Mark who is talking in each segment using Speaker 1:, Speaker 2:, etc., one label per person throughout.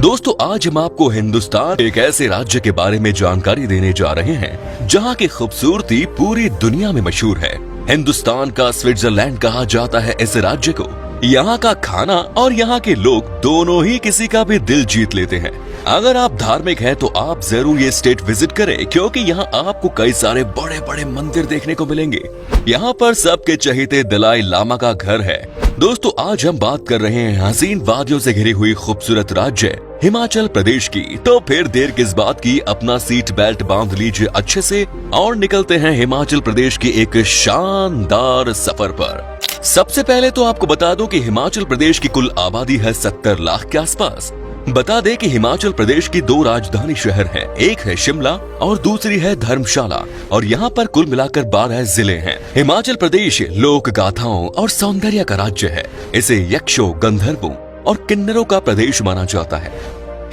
Speaker 1: दोस्तों आज हम आपको हिंदुस्तान एक ऐसे राज्य के बारे में जानकारी देने जा रहे हैं जहां की खूबसूरती पूरी दुनिया में मशहूर है। हिंदुस्तान का स्विट्जरलैंड कहा जाता है इस राज्य को। यहाँ का खाना और यहाँ के लोग दोनों ही किसी का भी दिल जीत लेते हैं। अगर आप धार्मिक हैं तो आप जरूर ये स्टेट विजिट करें, क्योंकि यहाँ आपको कई सारे बड़े बड़े मंदिर देखने को मिलेंगे। यहाँ पर सबके चहेते दलाई लामा का घर है। दोस्तों आज हम बात कर रहे हैं हसीन वादियों से घिरी हुई खूबसूरत राज्य हिमाचल प्रदेश की। तो फिर देर किस बात की, अपना सीट बेल्ट बांध लीजिए अच्छे से और निकलते हैं हिमाचल प्रदेश की एक शानदार सफर पर। सबसे पहले तो आपको बता दूं कि हिमाचल प्रदेश की कुल आबादी है 70 लाख के आसपास। बता दें कि हिमाचल प्रदेश की 2 राजधानी शहर हैं, एक है शिमला और दूसरी है धर्मशाला, और यहाँ पर कुल मिलाकर 12 जिले हैं। हिमाचल प्रदेश लोक गाथाओं और सौंदर्य का राज्य है। इसे यक्षों, गंधर्वों और किन्नरों का प्रदेश माना जाता है।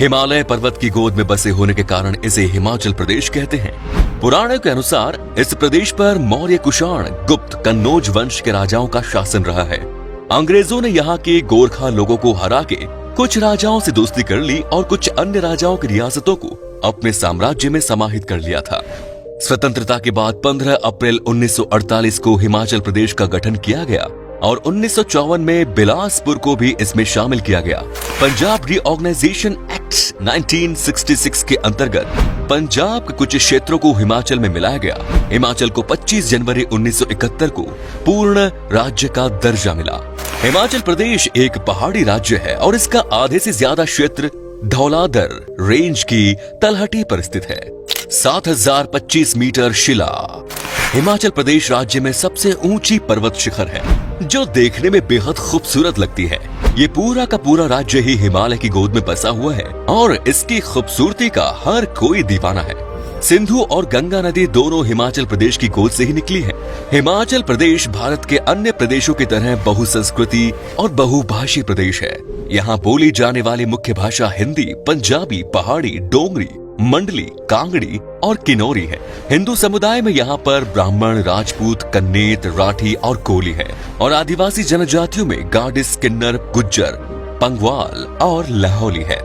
Speaker 1: हिमालय पर्वत की गोद में बसे होने के कारण इसे हिमाचल प्रदेश कहते हैं। पुराणों के अनुसार इस प्रदेश पर मौर्य, कुषाण, गुप्त, कन्नौज वंश के राजाओं का शासन रहा है। अंग्रेजों ने यहाँ के गोरखा लोगों को हरा के कुछ राजाओं से दोस्ती कर ली और कुछ अन्य राजाओं की रियासतों को अपने साम्राज्य में समाहित कर लिया था। स्वतंत्रता के बाद 15 अप्रैल 1948 को हिमाचल प्रदेश का गठन किया गया और 1954 में बिलासपुर को भी इसमें शामिल किया गया। पंजाब रीऑर्गेनाइजेशन एक्ट 1966 के अंतर्गत पंजाब के कुछ क्षेत्रों को हिमाचल में मिलाया गया। हिमाचल को 25 जनवरी 1971 को पूर्ण राज्य का दर्जा मिला। हिमाचल प्रदेश एक पहाड़ी राज्य है और इसका आधे से ज्यादा क्षेत्र धौलाधर रेंज की तलहटी पर स्थित है। 7025 मीटर शिला हिमाचल प्रदेश राज्य में सबसे ऊंची पर्वत शिखर है, जो देखने में बेहद खूबसूरत लगती है। ये पूरा का पूरा राज्य ही हिमालय की गोद में बसा हुआ है और इसकी खूबसूरती का हर कोई दीवाना है। सिंधु और गंगा नदी दोनों हिमाचल प्रदेश की गोद से ही निकली है। हिमाचल प्रदेश भारत के अन्य प्रदेशों की तरह बहुसंस्कृति और बहुभाषी प्रदेश है। यहाँ बोली जाने वाली मुख्य भाषा हिंदी, पंजाबी, पहाड़ी, डोगरी, मंडली, कांगड़ी और किन्नौरी है। हिंदू समुदाय में यहाँ पर ब्राह्मण, राजपूत, कन्नेत, राठी और कोली है, और आदिवासी जनजातियों में गाडिस, किन्नर, गुज्जर, पंगवाल और लाहौली है।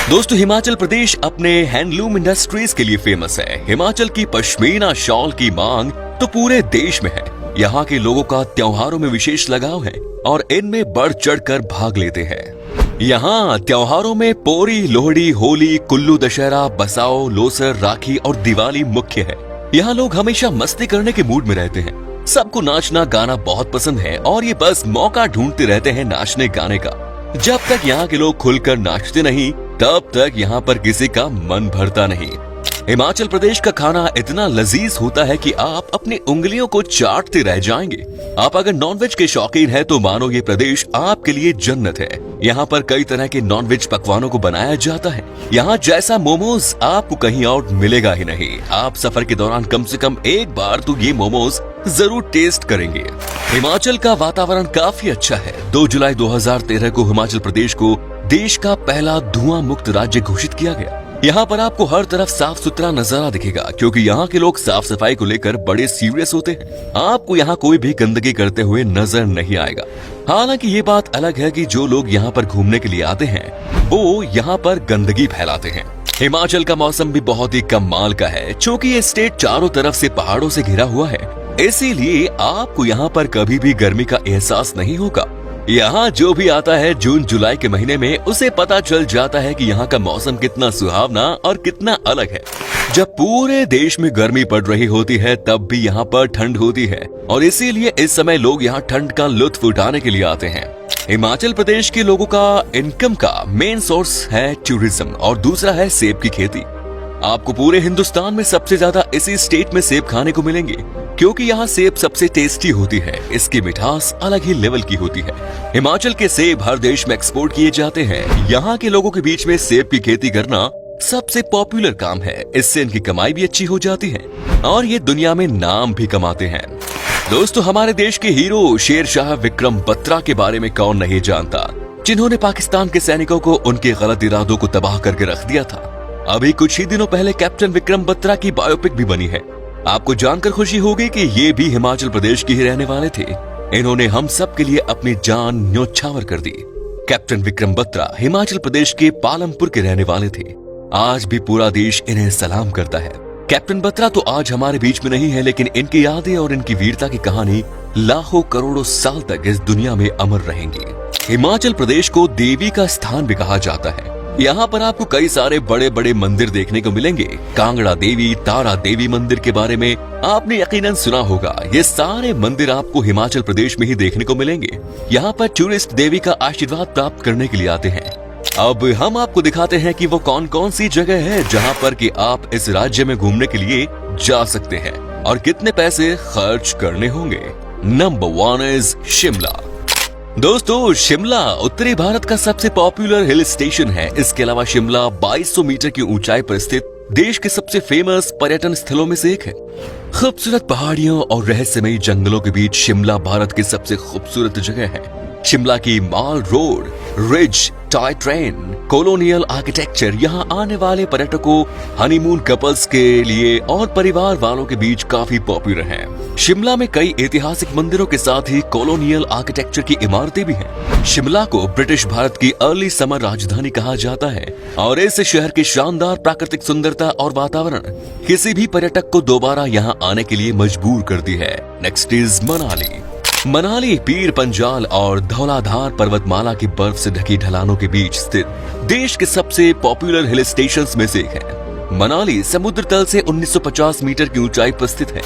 Speaker 1: दोस्तों हिमाचल प्रदेश अपने हैंडलूम इंडस्ट्रीज के लिए फेमस है। हिमाचल की पश्मीना शॉल की मांग तो पूरे देश में है। यहाँ के लोगों का त्योहारों में विशेष लगाव है और इनमें बढ़ चढ़कर भाग लेते हैं। यहाँ त्योहारों में पोरी, लोहड़ी, होली, कुल्लू दशहरा, बसाओ, लोसर, राखी और दिवाली मुख्य है। यहाँ लोग हमेशा मस्ती करने के मूड में रहते हैं। सबको नाचना गाना बहुत पसंद है और ये बस मौका ढूंढते रहते हैं नाचने गाने का। जब तक यहाँ के लोग खुलकर नाचते नहीं तब तक यहाँ पर किसी का मन भरता नहीं। हिमाचल प्रदेश का खाना इतना लजीज होता है कि आप अपनी उंगलियों को चाटते रह जाएंगे। आप अगर नॉनवेज के शौकीन हैं तो मानो ये प्रदेश आपके लिए जन्नत है। यहाँ पर कई तरह के नॉनवेज पकवानों को बनाया जाता है। यहाँ जैसा मोमोज आपको कहीं और मिलेगा ही नहीं। आप सफर के दौरान कम से कम एक बार तो ये मोमोज जरूर टेस्ट करेंगे। हिमाचल का वातावरण काफी अच्छा है। 2 जुलाई 2013 को हिमाचल प्रदेश को देश का पहला धुआं मुक्त राज्य घोषित किया गया। यहाँ पर आपको हर तरफ साफ सुथरा नजारा दिखेगा, क्योंकि यहाँ के लोग साफ सफाई को लेकर बड़े सीरियस होते हैं। आपको यहाँ कोई भी गंदगी करते हुए नजर नहीं आएगा। हालांकि ये बात अलग है कि जो लोग यहाँ पर घूमने के लिए आते हैं वो यहाँ पर गंदगी फैलाते हैं। हिमाचल का मौसम भी बहुत ही कमाल का है। चूँकि ये स्टेट चारों तरफ से पहाड़ों से घिरा हुआ है, इसीलिए आपको यहाँ पर कभी भी गर्मी का एहसास नहीं होगा। यहाँ जो भी आता है जून जुलाई के महीने में, उसे पता चल जाता है कि यहाँ का मौसम कितना सुहावना और कितना अलग है। जब पूरे देश में गर्मी पड़ रही होती है तब भी यहाँ पर ठंड होती है, और इसीलिए इस समय लोग यहाँ ठंड का लुत्फ उठाने के लिए आते हैं। हिमाचल प्रदेश के लोगों का इनकम का मेन सोर्स है टूरिज्म और दूसरा है सेब की खेती। आपको पूरे हिंदुस्तान में सबसे ज्यादा इसी स्टेट में सेब खाने को मिलेंगे, क्योंकि यहाँ सेब सबसे टेस्टी होती है। इसकी मिठास अलग ही लेवल की होती है। हिमाचल के सेब हर देश में एक्सपोर्ट किए जाते हैं। यहाँ के लोगों के बीच में सेब की खेती करना सबसे पॉपुलर काम है। इससे इनकी कमाई भी अच्छी हो जाती है और ये दुनिया में नाम भी कमाते हैं। दोस्तों हमारे देश के हीरो शेरशाह विक्रम बत्रा के बारे में कौन नहीं जानता, जिन्होंने पाकिस्तान के सैनिकों को उनके गलत इरादों को तबाह करके रख दिया था। अभी कुछ ही दिनों पहले कैप्टन विक्रम बत्रा की बायोपिक भी बनी है। आपको जानकर खुशी होगी कि ये भी हिमाचल प्रदेश के ही रहने वाले थे। इन्होंने हम सब के लिए अपनी जान न्योछावर कर दी। कैप्टन विक्रम बत्रा हिमाचल प्रदेश के पालमपुर के रहने वाले थे। आज भी पूरा देश इन्हें सलाम करता है। कैप्टन बत्रा तो आज हमारे बीच में नहीं है, लेकिन इनकी यादें और इनकी वीरता की कहानी लाखों करोड़ों साल तक इस दुनिया में अमर रहेंगी। हिमाचल प्रदेश को देवी का स्थान भी कहा जाता है। यहाँ पर आपको कई सारे बड़े बड़े मंदिर देखने को मिलेंगे। कांगड़ा देवी, तारा देवी मंदिर के बारे में आपने यकीनन सुना होगा। ये सारे मंदिर आपको हिमाचल प्रदेश में ही देखने को मिलेंगे। यहाँ पर टूरिस्ट देवी का आशीर्वाद प्राप्त करने के लिए आते हैं। अब हम आपको दिखाते हैं कि वो कौन कौन सी जगह है जहाँ पर कि आप इस राज्य में घूमने के लिए जा सकते हैं और कितने पैसे खर्च करने होंगे। Number 1 is Shimla. दोस्तों, शिमला उत्तरी भारत का सबसे पॉपुलर हिल स्टेशन है। इसके अलावा शिमला 2200 मीटर की ऊंचाई पर स्थित देश के सबसे फेमस पर्यटन स्थलों में से एक है। खूबसूरत पहाड़ियों और रहस्यमयी जंगलों के बीच शिमला भारत की सबसे खूबसूरत जगह है। शिमला की Mall Road, Ridge, toy train, colonial architecture यहाँ आने वाले पर्यटकों, हनीमून कपल्स के लिए और परिवार वालों के बीच काफी पॉपुलर है। शिमला में कई ऐतिहासिक मंदिरों के साथ ही कॉलोनियल आर्किटेक्चर की इमारतें भी हैं। शिमला को ब्रिटिश भारत की अर्ली समर राजधानी कहा जाता है और इस शहर की शानदार प्राकृतिक सुंदरता और वातावरण किसी भी पर्यटक को दोबारा यहाँ आने के लिए मजबूर करती है। Next is Manali. मनाली पीर पंजाल और धौलाधार पर्वतमाला की बर्फ से ढकी ढलानों के बीच स्थित देश के सबसे पॉपुलर हिल स्टेशंस में से एक है। मनाली समुद्र तल से 1950 मीटर की ऊंचाई पर स्थित है,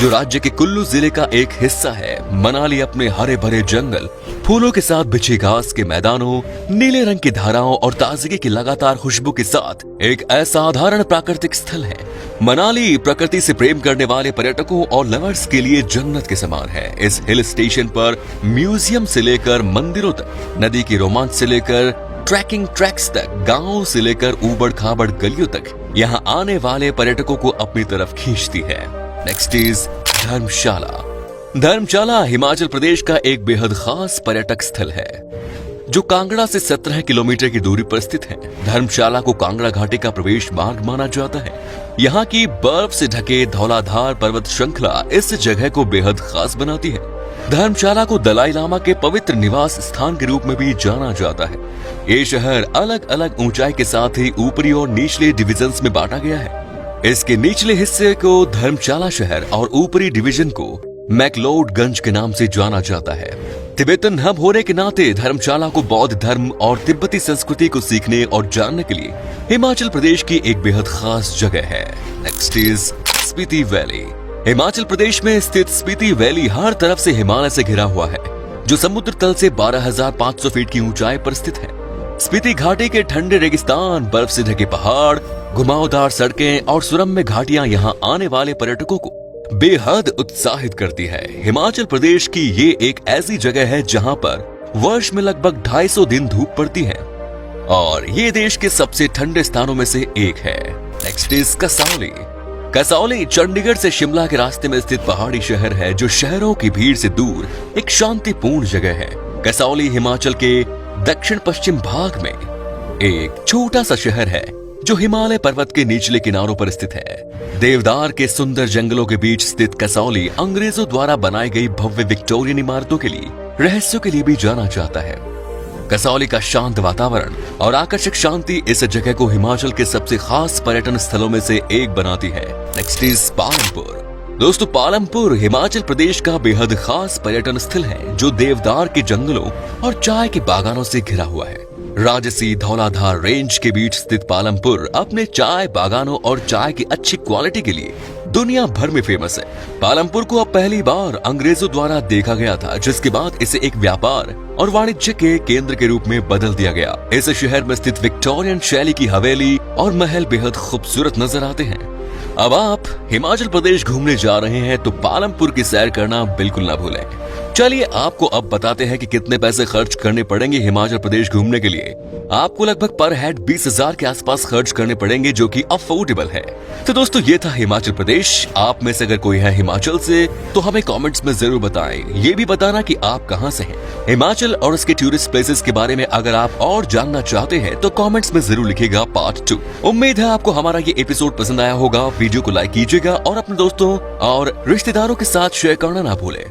Speaker 1: जो राज्य के कुल्लू जिले का एक हिस्सा है। मनाली अपने हरे भरे जंगल, फूलों के साथ बिछे घास के मैदानों, नीले रंग की धाराओं और ताजगी की लगातार खुशबू के साथ एक असाधारण प्राकृतिक स्थल है। मनाली प्रकृति से प्रेम करने वाले पर्यटकों और लवर्स के लिए जन्नत के समान है। इस हिल स्टेशन पर म्यूजियम से लेकर मंदिरों तक, नदी की रोमांच से लेकर ट्रैकिंग ट्रैक्स तक, गांव से लेकर ऊबड़ खाबड़ गलियों तक यहाँ आने वाले पर्यटकों को अपनी तरफ खींचती है। नेक्स्ट इज धर्मशाला। धर्मशाला हिमाचल प्रदेश का एक बेहद खास पर्यटक स्थल है, जो कांगड़ा से 17 किलोमीटर की दूरी पर स्थित है। धर्मशाला को कांगड़ा घाटी का प्रवेश मार्ग माना जाता है। यहाँ की बर्फ से ढके धौलाधार पर्वत श्रृंखला इस जगह को बेहद खास बनाती है। धर्मशाला को दलाई लामा के पवित्र निवास स्थान के रूप में भी जाना जाता है। ये शहर अलग अलग ऊंचाई के साथ ही ऊपरी और निचले डिविजन्स में बांटा गया है। इसके निचले हिस्से को धर्मशाला शहर और ऊपरी डिवीजन को मैक्लोडगंज के नाम से जाना जाता है। तिब्बतन हब होने के नाते धर्मशाला को बौद्ध धर्म और तिब्बती संस्कृति को सीखने और जानने के लिए हिमाचल प्रदेश की एक बेहद खास जगह है। Next is Spiti valley. Himachal Pradesh में स्थित स्पीति वैली हर तरफ से हिमालय से घिरा हुआ है, जो समुद्र तल से 12,500 फीट की ऊंचाई पर स्थित है। स्पीति घाटी के ठंडे रेगिस्तान, बर्फ से ढके पहाड़, घुमावदार सड़कें और सुरम्य घाटियां यहाँ आने वाले पर्यटकों को बेहद उत्साहित करती है। हिमाचल प्रदेश की ये एक ऐसी जगह है जहाँ पर वर्ष में लगभग 250 दिन धूप पड़ती है और ये देश के सबसे ठंडे स्थानों में से एक है। Next is Kasauli. कसौली चंडीगढ़ से शिमला के रास्ते में स्थित पहाड़ी शहर है, जो शहरों की भीड़ से दूर एक शांतिपूर्ण जगह है। कसौली हिमाचल के दक्षिण पश्चिम भाग में एक छोटा सा शहर है, जो हिमालय पर्वत के निचले किनारों पर स्थित है। देवदार के सुंदर जंगलों के बीच स्थित कसौली अंग्रेजों द्वारा बनाई गई भव्य विक्टोरियन इमारतों के लिए, रहस्यों के लिए भी जाना जाता है। कसौली का शांत वातावरण और आकर्षक शांति इस जगह को हिमाचल के सबसे खास पर्यटन स्थलों में से एक बनाती है। Next is Palampur. दोस्तों, पालमपुर हिमाचल प्रदेश का बेहद खास पर्यटन स्थल है, जो देवदार के जंगलों और चाय के बागानों से घिरा हुआ है। राजसी धौलाधार रेंज के बीच स्थित पालमपुर अपने चाय बागानों और चाय की अच्छी क्वालिटी के लिए दुनिया भर में फेमस है। पालमपुर को अब पहली बार अंग्रेजों द्वारा देखा गया था, जिसके बाद इसे एक व्यापार और वाणिज्य के केंद्र के रूप में बदल दिया गया। इस शहर में स्थित विक्टोरियन शैली की हवेली और महल बेहद खूबसूरत नजर आते हैं। अब आप हिमाचल प्रदेश घूमने जा रहे हैं तो पालमपुर की सैर करना बिल्कुल ना भूलें। चलिए आपको अब बताते हैं कि कितने पैसे खर्च करने पड़ेंगे हिमाचल प्रदेश घूमने के लिए। आपको लगभग पर हेड 20,000 के आसपास खर्च करने पड़ेंगे, जो कि अफोर्डेबल है। तो दोस्तों, ये था हिमाचल प्रदेश। आप में से अगर कोई है हिमाचल से तो हमें कमेंट्स में जरूर बताएं। ये भी बताना कि आप कहां से हैं। हिमाचल और उसके टूरिस्ट प्लेसेस के बारे में अगर आप और जानना चाहते हैं तो कमेंट्स में जरूर लिखिएगा पार्ट 2। उम्मीद है आपको हमारा ये एपिसोड पसंद आया होगा। वीडियो को लाइक कीजिएगा और अपने दोस्तों और रिश्तेदारों के साथ शेयर करना ना भूलें।